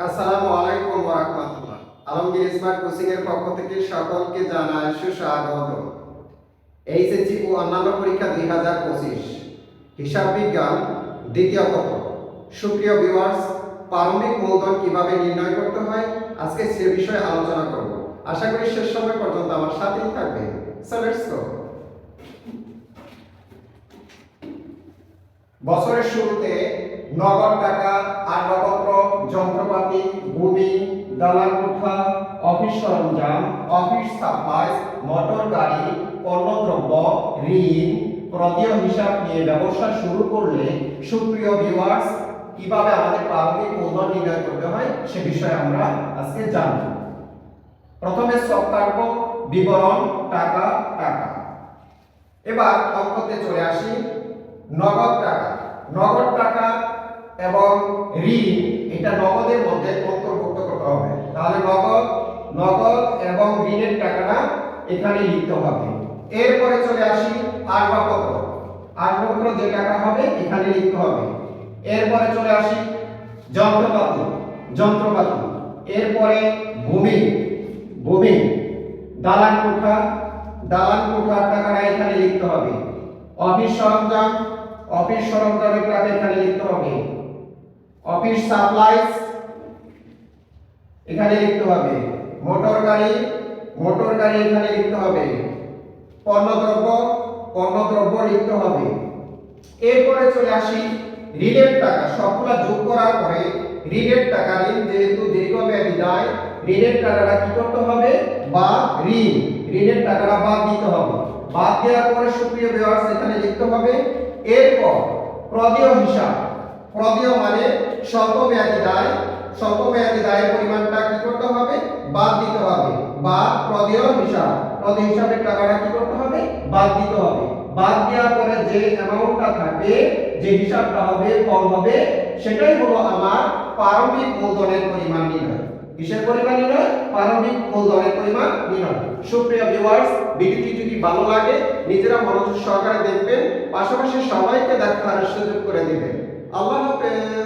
আসসালামু আলাইকুম ওয়া রাহমাতুল্লাহ। আলমগীর স্মার্ট কোচিং এর পক্ষ থেকে সকলকে জানাই সুস্বাগত। এইচএসসি ও অন্যান্য পরীক্ষা 2025 হিসাব বিজ্ঞান দ্বিতীয় পত্র। সুপ্রিয় ভিউয়ার্স, প্রারম্ভিক মূলধন কিভাবে নির্ণয় করতে হয় আজকে সে বিষয়ে আলোচনা করব। আশা করি শেষ সময় পর্যন্ত আমার সাথেই থাকবেন। So let's go. বছরের শুরুতে নগদ টাকা, আসবাবপত্র, যন্ত্রপাতি, ভূমি, দালান কোঠা, অফিস সরঞ্জাম, অফিস সাপ্লাইজ, মোটর গাড়ি, পণ্যদ্রব্য, ঋণ, প্রদেয় হিসাব নিয়ে ব্যবসা শুরু করলে সুপ্রিয় ভিউয়ার্স কিভাবে আমাদের প্রারম্ভিক মূলধন নির্ণয় করতে হয় সে বিষয়ে আমরা আজকে জানব। প্রথমে সব কাটবো, বিবরণ, টাকা টাকা। এবার অঙ্কতে চলে আসি। নগদ টাকা এবং ঋণ এটা নগদের মধ্যে অন্তর্ভুক্ত করতে হবে। তাহলে নগদ এবং ঋণের টাকাটা এখানে লিখতে হবে। এরপরে চলে আসি আসবাবপত্র যে টাকা হবে এখানে লিখতে হবে। এরপরে চলে আসি যন্ত্রপাতি। এরপরে ভূমি, দালান কোঠার টাকাটা এখানে লিখতে হবে। অফিস সরঞ্জামের টাকা এখানে লিখতে হবে। অফিস সাপ্লাইজ এখানে লিখতে হবে। মোটর গাড়ি এখানে লিখতে হবে। পণ্যদ্রব্য লিখতে হবে। এরপরে চলে আসি ঋণের টাকা। সবগুলা যোগ করার পরে ঋণ যেহেতু দীর্ঘমেয়াদী দায়, ঋণের টাকাটা কি করতে হবে? ঋণের টাকাটা বাদ দিতে হবে। বাদ দেওয়ার পরে সুপ্রিয় ভিউয়ার্স এখানে লিখতে হবে। এরপর প্রদেয় মানে স্বল্পমেয়াদী দায়ের পরিমাণটা কি করতে হবে? বাদ দিতে হবে। বা প্রদেয় হিসাবের টাকাটা কি করতে হবে? বাদ দিতে হবে। বাদ দেওয়ার পরে যে অ্যামাউন্টটা থাকবে, যে হিসাবটা হবে, ফল হবে, সেটাই হলো আমার প্রারম্ভিক মূলধনের পরিমাণ নির্ণয়। কিসের পরিমাণ নির্ণয়? প্রারম্ভিক মূলধনের পরিমাণ নির্ণয়। সুপ্রিয় ভিউয়ার্স, ভিডিওটি যদি ভালো লাগে নিজেরা মনোযোগ সহকারে দেখবেন, পাশাপাশি সবাইকে দেখার সুযোগ করে দিবেন। আল্লাহ হাফেজ।